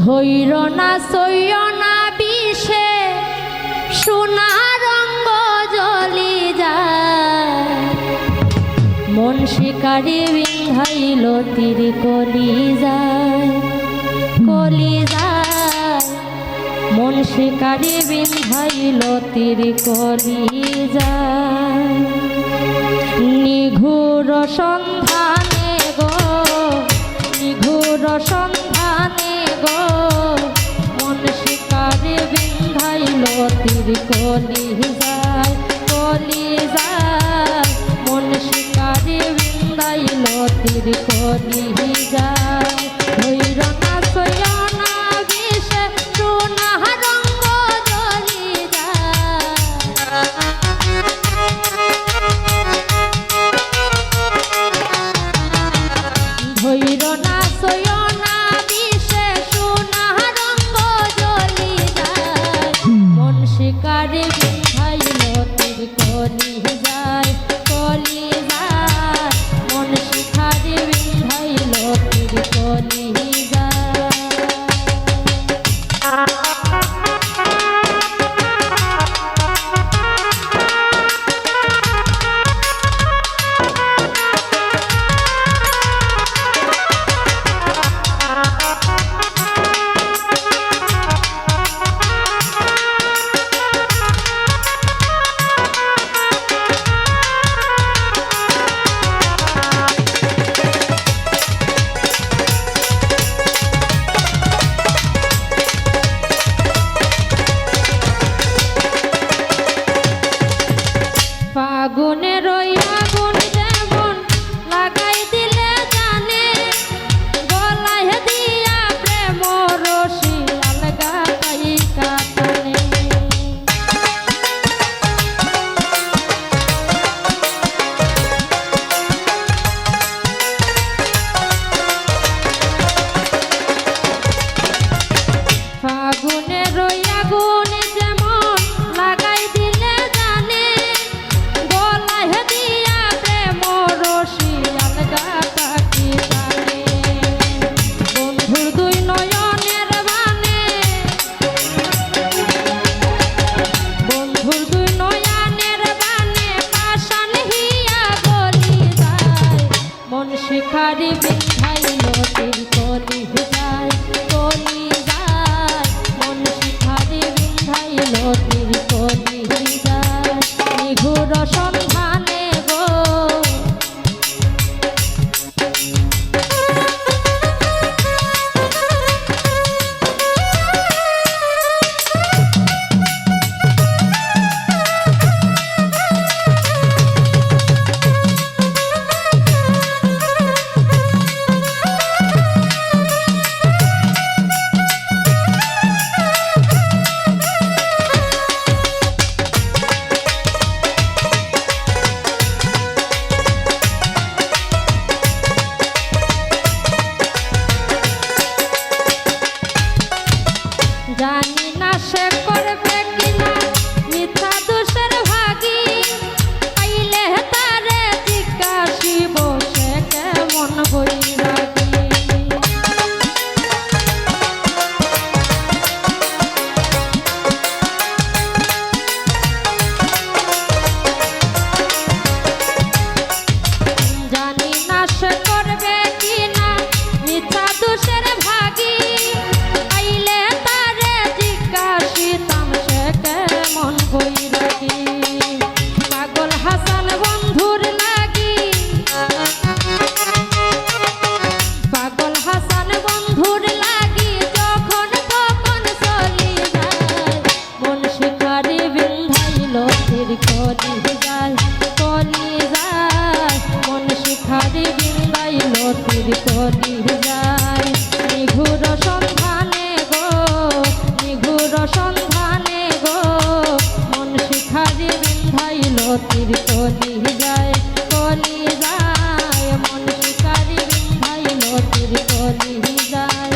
ধৈর না সইয় না বিষে সোনা রঙ্গ জ্বলি যায় মন শিকারে বিন্ধাইল তীর কলি যায় মন শিকারে বিন্ধাইল তীর কলি যায় নিঘুর সন্ধানে গো নিঘুর সন্ধানে গো মন শিকারে বিন্ধাইল তীর কলি যায় মন শিকারে বিন্ধাইল তীর কলি যায় ধৈর না সইয় না বিষে সোনা রঙ্গ জ্বলি যায় ধৈর না সইয় না বিষে সোনা রঙ্গ জ্বলি যায় মন শিকারে বিন্ধাইল তীর কলি যায় মন শিকারে বিন্ধাইল তীর কলি যায় ফাগুনের ওই আগুন যেমন লাগাই দিলে জানে গলায় দিয়া প্রেম রশি আলগা পাই কাটনে ফাগুনের ওই আগুন যেমন লাগাই দিলে জানে বন্ধুর দুই নয়নের বানে পাষাণ হিয়া গলি যায় মন শিকারে বিন্ধাইল তীর কলি যায় মন শিকারে বিন্ধাইল তীর কলি যায় নিঘুর সন্ধানে গো জানি না সে করবে কিনা মিথ্যা দোষের ভাগী পাইলে তারে জিজ্ঞাসিব সে কেমন বৈরাগী জানি না সে করবে কিনা মিথ্যা দোষের ভাগী পাগল হাসান বন্ধুর লাগি যখন তখন চলি যায় মন শিকারে বিন্ধাইল তীর কলি যায় মন শিকারে বিন্ধাইল তীর কলি যায় নিঘুর সন্ধানে গো মন শিকারে বিন্ধাইল তীর কলি যায় মন শিকারে বিন্ধাইল তীর কলি যায়